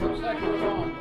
Looks like we're on.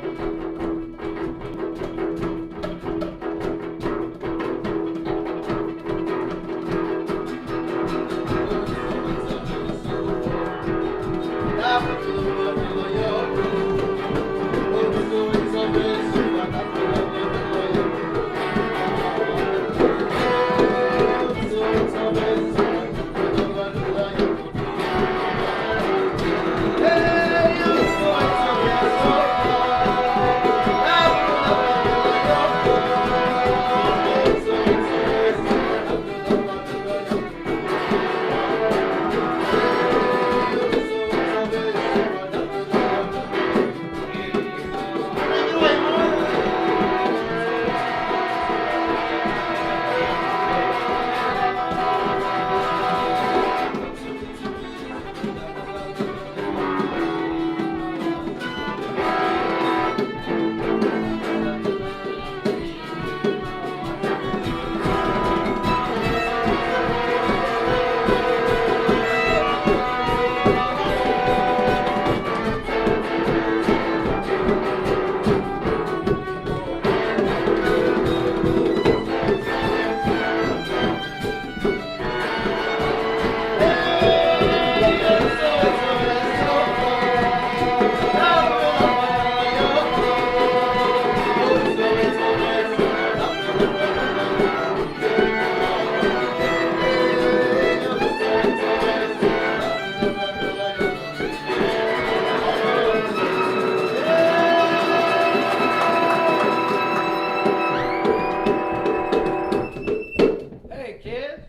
Hey kids,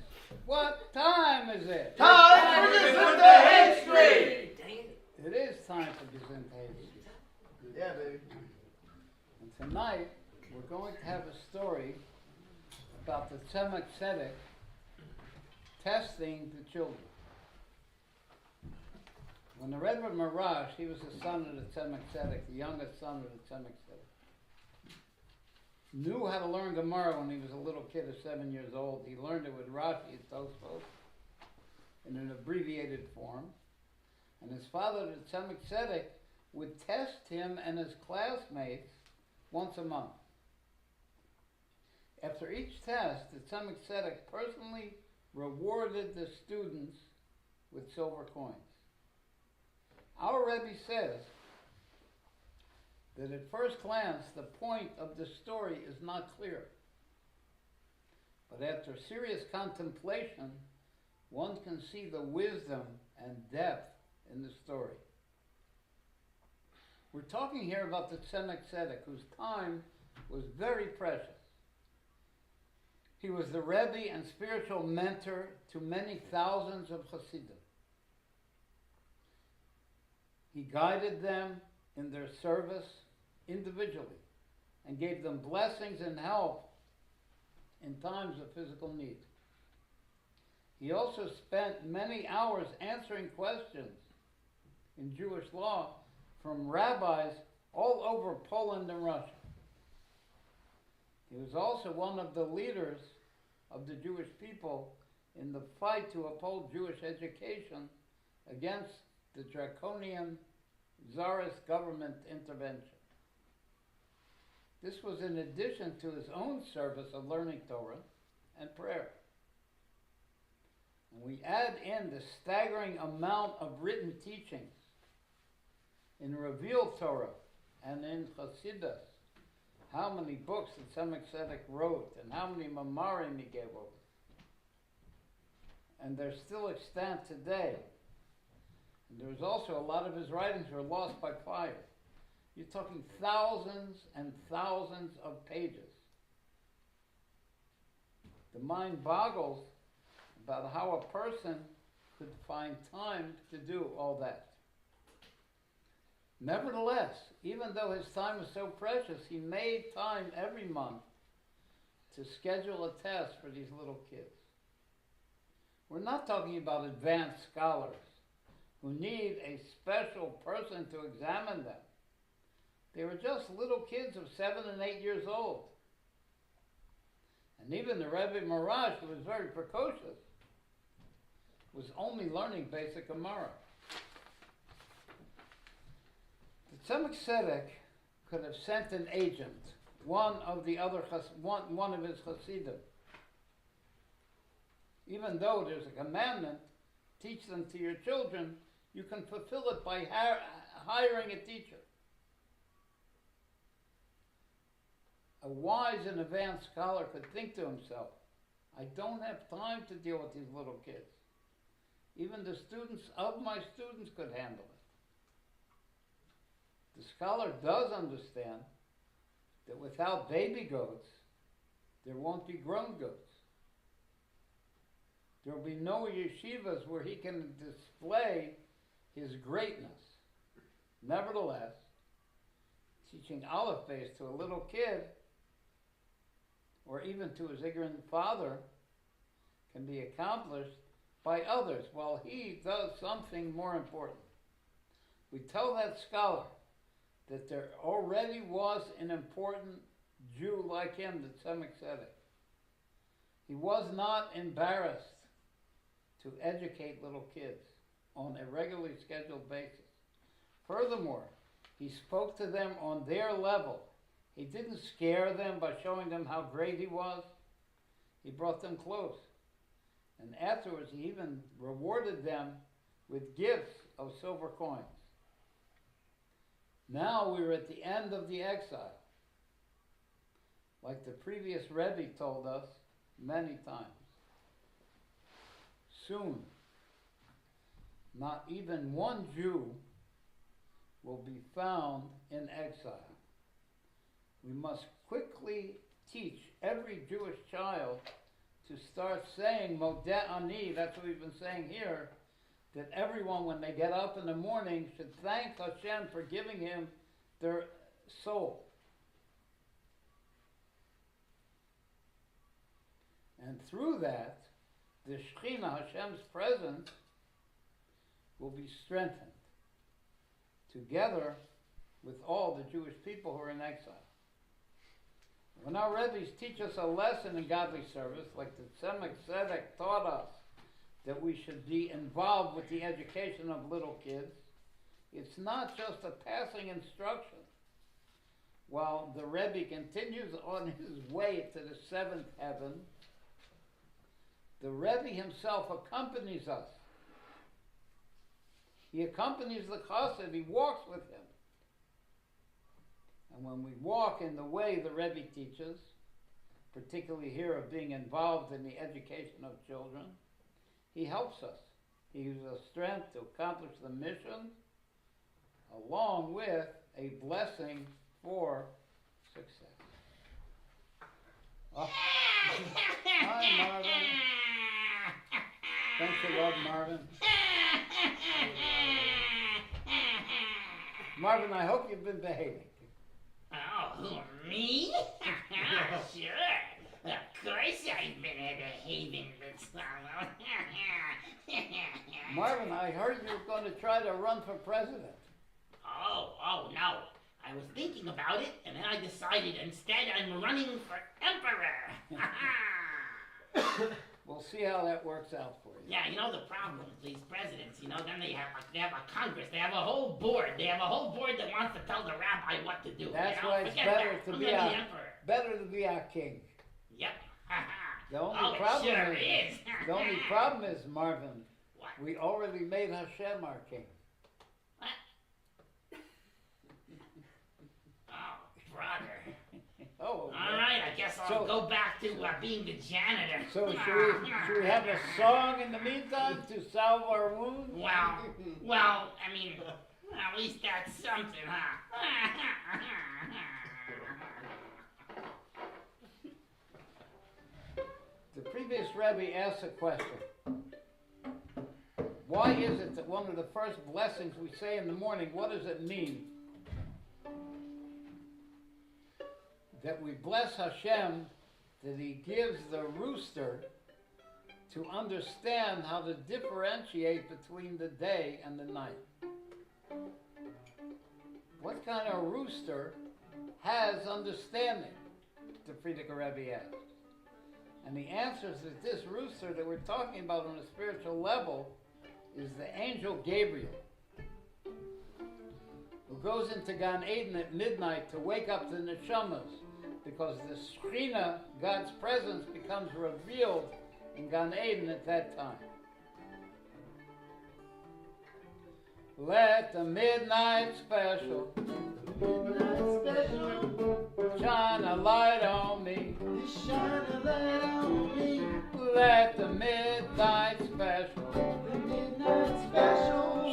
what time is it? Time for Gesundheit history! It is time for Gesundheit history. Yeah, baby. And tonight we're going to have a story about the Tzemach Tzedek testing the children. When the Rebbe Marash, he was the son of the Tzemach Tzedek, the youngest son of the Tzemach Tzedek, knew how to learn Gemara when he was a little kid of 7 years old. He learned it with Rashi and Tosfos in an abbreviated form. And his father, the Tzemach Tzedek, would test him and his classmates once a month. After each test, the Tzemach Tzedek personally rewarded the students with silver coins. Our Rebbe says that at first glance, the point of the story is not clear. But after serious contemplation, one can see the wisdom and depth in the story. We're talking here about the Tzemach Tzedek, whose time was very precious. He was the Rebbe and spiritual mentor to many thousands of Hasidim. He guided them in their service individually and gave them blessings and help in times of physical need. He also spent many hours answering questions in Jewish law from rabbis all over Poland and Russia. He was also one of the leaders of the Jewish people in the fight to uphold Jewish education against the draconian Tsarist government intervention. This was in addition to his own service of learning Torah and prayer. And we add in the staggering amount of written teachings in Revealed Torah and in Chassidus, how many books the Tzemach Tzedek wrote and how many mamarim he gave over. And they're still extant today. And there's also a lot of his writings were lost by fire. You're talking thousands and thousands of pages. The mind boggles about how a person could find time to do all that. Nevertheless, even though his time was so precious, he made time every month to schedule a test for these little kids. We're not talking about advanced scholars who need a special person to examine them. They were just little kids of 7 and 8 years old. And even the Rebbe Marash, who was very precocious, was only learning basic Gemara. Tzemach Tzedek could have sent an agent, one of his Hasidim. Even though there's a commandment, teach them to your children, you can fulfill it by hiring a teacher. A wise and advanced scholar could think to himself, I don't have time to deal with these little kids. Even the students of my students could handle it. The scholar does understand that without baby goats, there won't be grown goats. There will be no yeshivas where he can display his greatness. Nevertheless, teaching Aleph Beis to a little kid, or even to his ignorant father, can be accomplished by others while he does something more important. We tell that scholar that there already was an important Jew like him, the Tzemach Tzedek. He was not embarrassed to educate little kids on a regularly scheduled basis. Furthermore, he spoke to them on their level. He didn't scare them by showing them how great he was. He brought them close. And afterwards, he even rewarded them with gifts of silver coins. Now we're at the end of the exile. Like the previous Rebbe told us many times. Soon, not even one Jew will be found in exile. We must quickly teach every Jewish child to start saying Modeh Ani, that's what we've been saying here, that everyone, when they get up in the morning, should thank Hashem for giving him their soul. And through that, the Shekhinah, Hashem's presence, will be strengthened, together with all the Jewish people who are in exile. When our Rebbes teach us a lesson in godly service, like the Tzemach Tzedek taught us that we should be involved with the education of little kids, it's not just a passing instruction. While the Rebbe continues on his way to the seventh heaven, the Rebbe himself accompanies us. He accompanies the chassid, he walks with him. And when we walk in the way the Rebbe teaches, particularly here of being involved in the education of children, he helps us. He gives us strength to accomplish the mission, along with a blessing for success. Oh. Hi, Marvin. Thanks a lot, Marvin. Marvin, I hope you've been behaving. Oh, me? Sure. Of course I've been behaving this summer. Marvin, I heard you were going to try to run for president. Oh, no. I was thinking about it, and then I decided instead I'm running for emperor. We'll see how that works out for you. Yeah, you know the problem with these presidents, then they have a Congress, they have a whole board, that wants to tell the rabbi what to do. That's why it's better to be our king. Yep. The only problem is, Marvin, what? we already made Hashem our king. What? Oh, brother. Oh, all right, I guess I'll go back to being the janitor. So should we have a song in the meantime to salve our wounds? Well, I mean, at least that's something, huh? The previous Rebbe asked a question. Why is it that one of the first blessings we say in the morning, what does it mean? That we bless Hashem, that he gives the rooster to understand how to differentiate between the day and the night. What kind of rooster has understanding? The Frierdiker Rebbe asked. And the answer is that this rooster that we're talking about on a spiritual level is the angel Gabriel, who goes into Gan Eden at midnight to wake up the neshamas, because the Shekhinah, God's presence, becomes revealed in Gan Eden at that time. Let the midnight special shine a light on me. Shine a light on me. Let the midnight special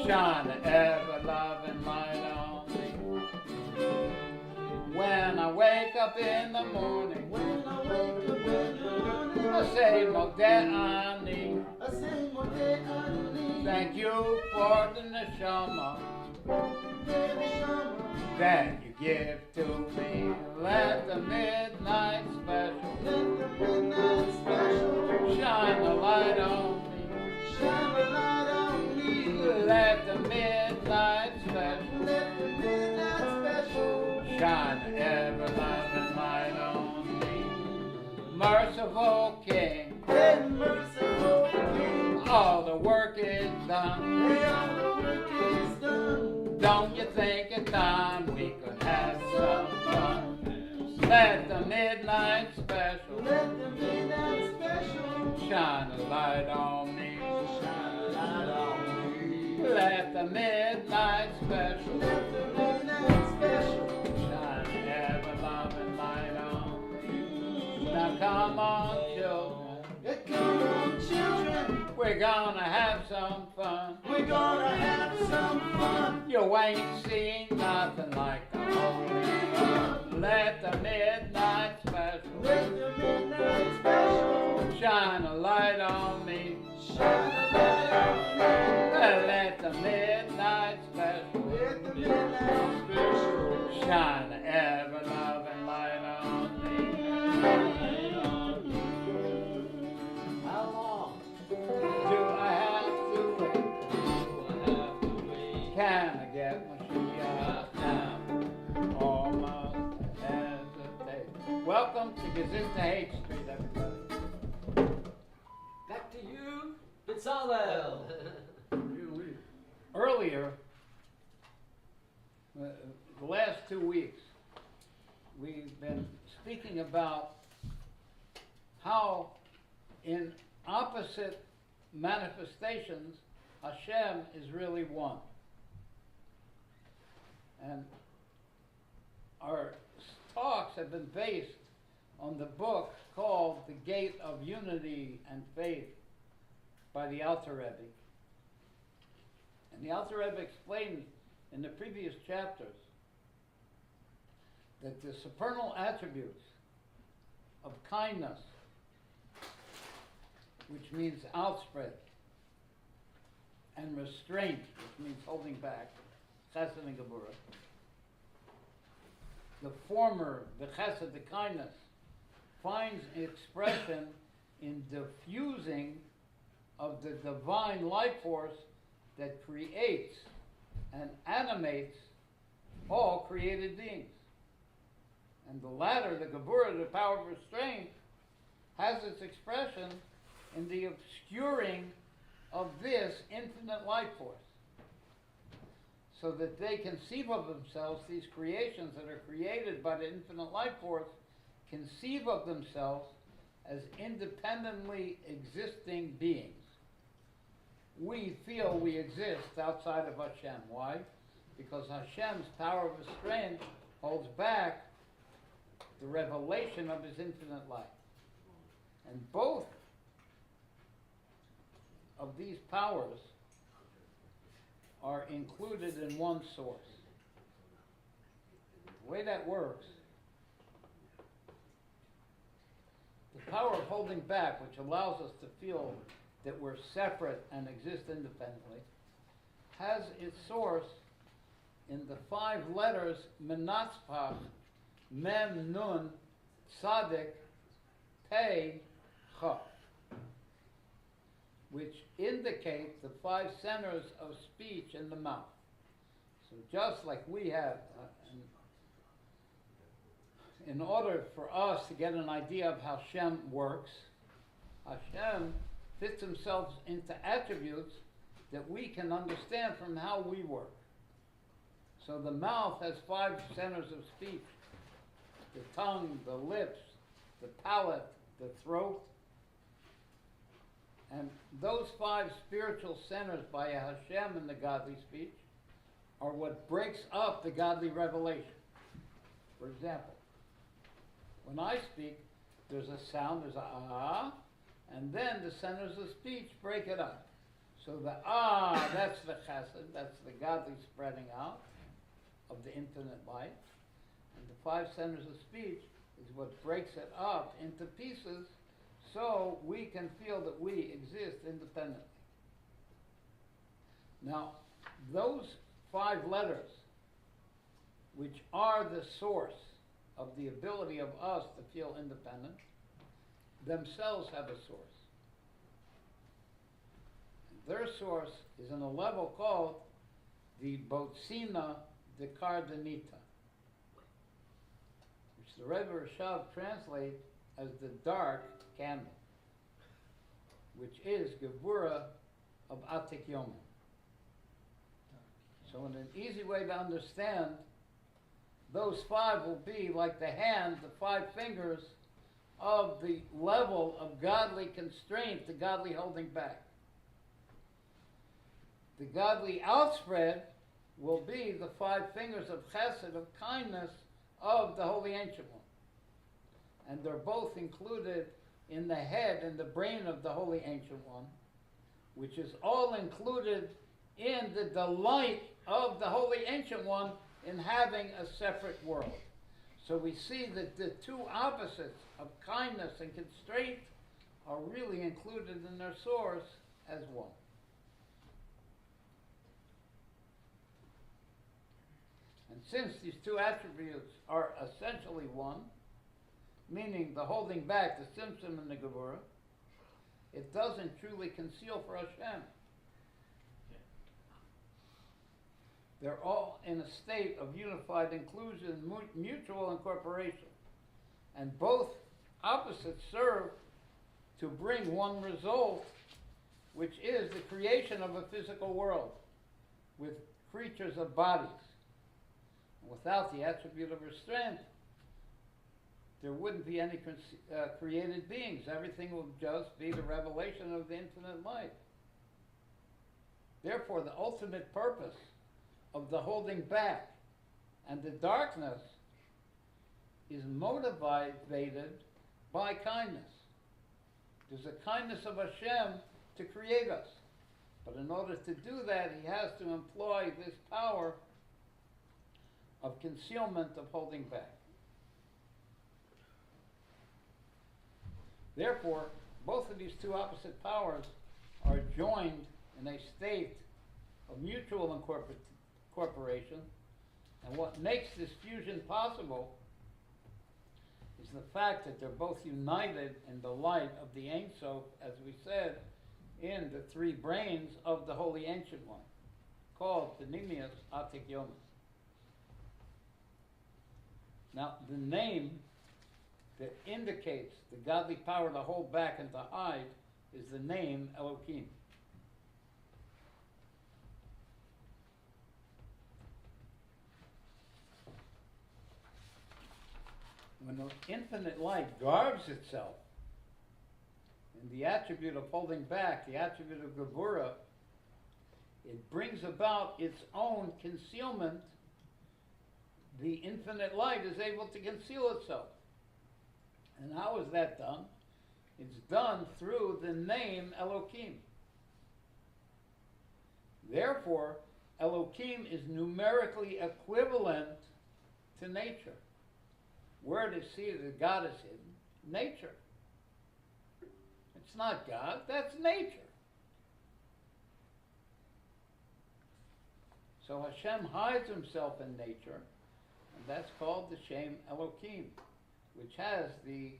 shine an ever-loving light on me. When I wake up in the morning, I say Modeh Ani. Thank you for the neshama that you give to me. Let the midnight special shine a light on me. Let the midnight special shine an ever-loving light on me. Merciful King, all the work is done. Don't you think it's time we could have some fun? Let the midnight special shine a light on me. Let the midnight special shine an ever-loving light on me. Now come on, children. We're gonna have some fun. You ain't seen nothing like the Holy One. Let the midnight special shine a light on me. Let the midnight special shine an ever-loving light on me. How long do I have to wait? Can I get my Mashiach now? Almost hesitate. Welcome to Gesundheit Hate Street, everybody. Back to you, Bezalel. Earlier, the last 2 weeks, we've been speaking about how in opposite manifestations, Hashem is really one. And our talks have been based on the book called The Gate of Unity and Faith by the Alter Rebbe. And the Alter Rebbe explained in the previous chapters that the supernal attributes of kindness, which means outspread, and restraint, which means holding back, chesed and geburah. The former, the chesed, the kindness, finds expression in diffusing of the divine life force that creates and animates all created beings. And the latter, the geburah, the power of restraint, has its expression in the obscuring of this infinite life force, so that they conceive of themselves, these creations that are created by the infinite life force, conceive of themselves as independently existing beings. We feel we exist outside of Hashem. Why? Because Hashem's power of restraint holds back the revelation of his infinite light. And both of these powers are included in one source. The way that works, the power of holding back, which allows us to feel that we're separate and exist independently, has its source in the 5 letters Menatzpach, Mem, Nun, Tzadik, Pei, Chaf, which indicate the 5 centers of speech in the mouth. So just like we have, in order for us to get an idea of how Hashem works, Hashem fits himself into attributes that we can understand from how we work. So the mouth has 5 centers of speech: the tongue, the lips, the palate, the throat. And those 5 spiritual centers by Hashem in the godly speech are what breaks up the godly revelation. For example, when I speak, there's a sound, there's a ah, and then the centers of speech break it up. So the ah, that's the chesed, that's the godly spreading out of the infinite light. And the 5 centers of speech is what breaks it up into pieces so we can feel that we exist independently. Now, those 5 letters, which are the source of the ability of us to feel independent, themselves have a source. Their source is in a level called the Botsina de Cardenita, which the Rebbe Rashav translates as the dark candle, which is Gevura of Atik Yomim. So in an easy way to understand, those 5 will be like the hand, the 5 fingers of the level of godly constraint, the godly holding back. The godly outspread will be the 5 fingers of chesed, of kindness, of the Holy Ancient One. And they're both included in the head and the brain of the Holy Ancient One, which is all included in the delight of the Holy Ancient One in having a separate world. So we see that the 2 opposites of kindness and constraint are really included in their source as one. And since these 2 attributes are essentially one, meaning the holding back, the Tzimtzum and the Gevura, it doesn't truly conceal for Hashem. They're all in a state of unified inclusion, mutual incorporation. And both opposites serve to bring one result, which is the creation of a physical world with creatures of bodies. Without the attribute of restraint, there wouldn't be any created beings. Everything will just be the revelation of the infinite light. Therefore, the ultimate purpose of the holding back and the darkness is motivated by kindness. There's a kindness of Hashem to create us. But in order to do that, he has to employ this power of concealment, of holding back. Therefore, both of these 2 opposite powers are joined in a state of mutual incorporation, and what makes this fusion possible is the fact that they're both united in the light of the Ein Sof, as we said, in the 3 brains of the Holy Ancient One, called Pnimius Atik Yomim. Now, the name that indicates the godly power to hold back and to hide is the name Elohim. When the infinite light garbs itself in the attribute of holding back, the attribute of Gevura, it brings about its own concealment. The infinite light is able to conceal itself. And how is that done? It's done through the name Elohim. Therefore, Elohim is numerically equivalent to nature. Where to see that God is hidden? Nature. It's not God, that's nature. So Hashem hides himself in nature, and that's called the Shem Elohim, which has the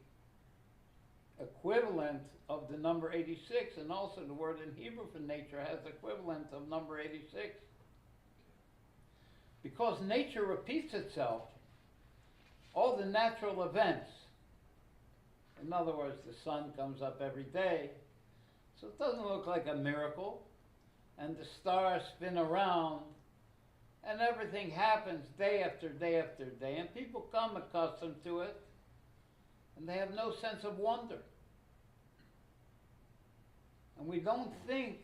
equivalent of the number 86, and also the word in Hebrew for nature has the equivalent of number 86. Because nature repeats itself, all the natural events, in other words, the sun comes up every day, so it doesn't look like a miracle, and the stars spin around and everything happens day after day after day, and people come accustomed to it, and they have no sense of wonder. And we don't think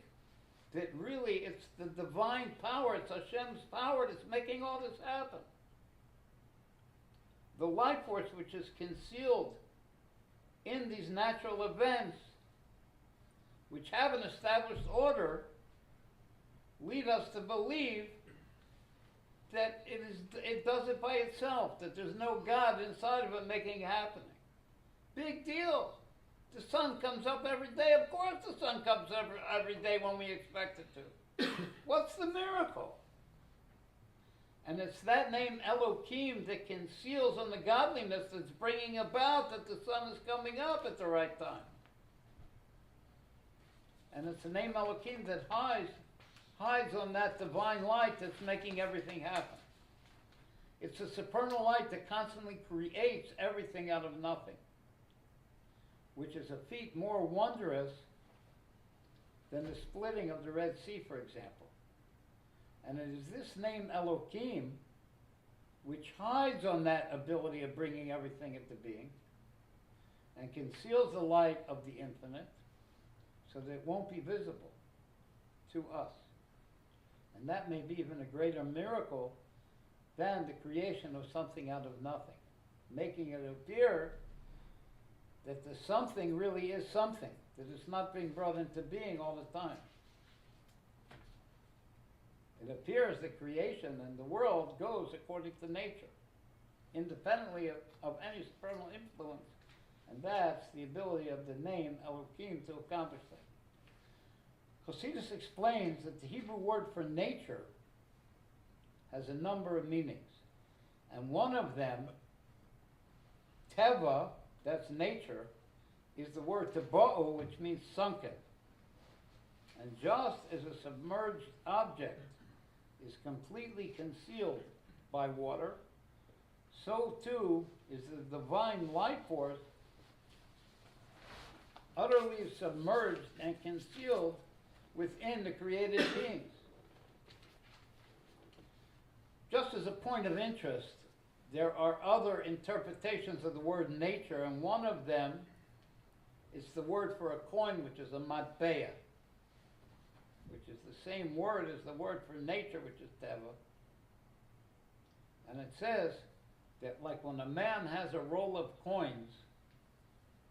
that really it's the divine power, it's Hashem's power that's making all this happen. The life force which is concealed in these natural events, which have an established order, lead us to believe that it does it by itself, that there's no God inside of it making it happening. Big deal. The sun comes up every day. Of course the sun comes up every day when we expect it to. What's the miracle? And it's that name Elohim that conceals on the godliness that's bringing about that the sun is coming up at the right time. And it's the name Elohim that hides on that divine light that's making everything happen. It's the supernal light that constantly creates everything out of nothing, which is a feat more wondrous than the splitting of the Red Sea, for example. And it is this name Elohim which hides on that ability of bringing everything into being and conceals the light of the infinite so that it won't be visible to us. And that may be even a greater miracle than the creation of something out of nothing, making it appear that the something really is something, that it's not being brought into being all the time. It appears that creation and the world goes according to nature, independently of any supernal influence, and that's the ability of the name Elohim to accomplish that. Chassidus explains that the Hebrew word for nature has a number of meanings, and one of them, teva, that's nature, is the word taba'u, which means sunken. And just as a submerged object is completely concealed by water, so too is the divine life force utterly submerged and concealed within the created beings. Just as a point of interest, there are other interpretations of the word nature, and one of them is the word for a coin, which is a matbea, which is the same word as the word for nature, which is teva. And it says that like when a man has a roll of coins,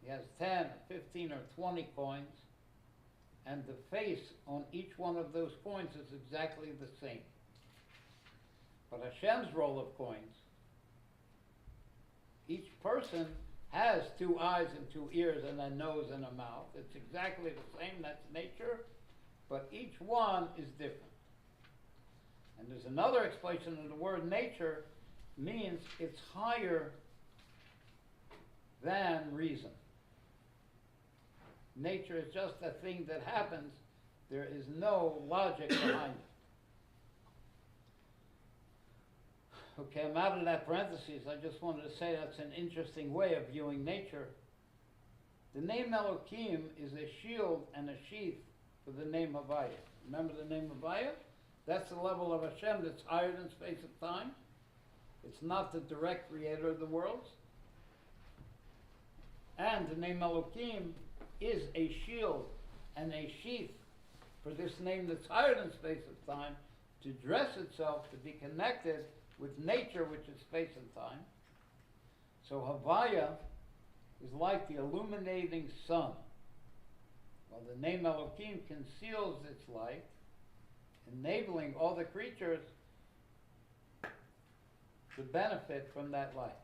he has 10 or 15 or 20 coins, and the face on each one of those coins is exactly the same. But Hashem's roll of coins, each person has 2 eyes and 2 ears and a nose and a mouth. It's exactly the same, that's nature, but each one is different. And there's another explanation of the word nature, means it's higher than reason. Nature is just a thing that happens. There is no logic behind it. Okay, I'm out of that parentheses. I just wanted to say that's an interesting way of viewing nature. The name Elohim is a shield and a sheath for the name Havaya. Remember the name Havaya? That's the level of Hashem that's higher than space and time. It's not the direct creator of the worlds. And the name Elohim is a shield and a sheath for this name that's higher than space and time to dress itself to be connected with nature, which is space and time. So Havaya is like the illuminating sun, while the name Elohim conceals its light, enabling all the creatures to benefit from that light.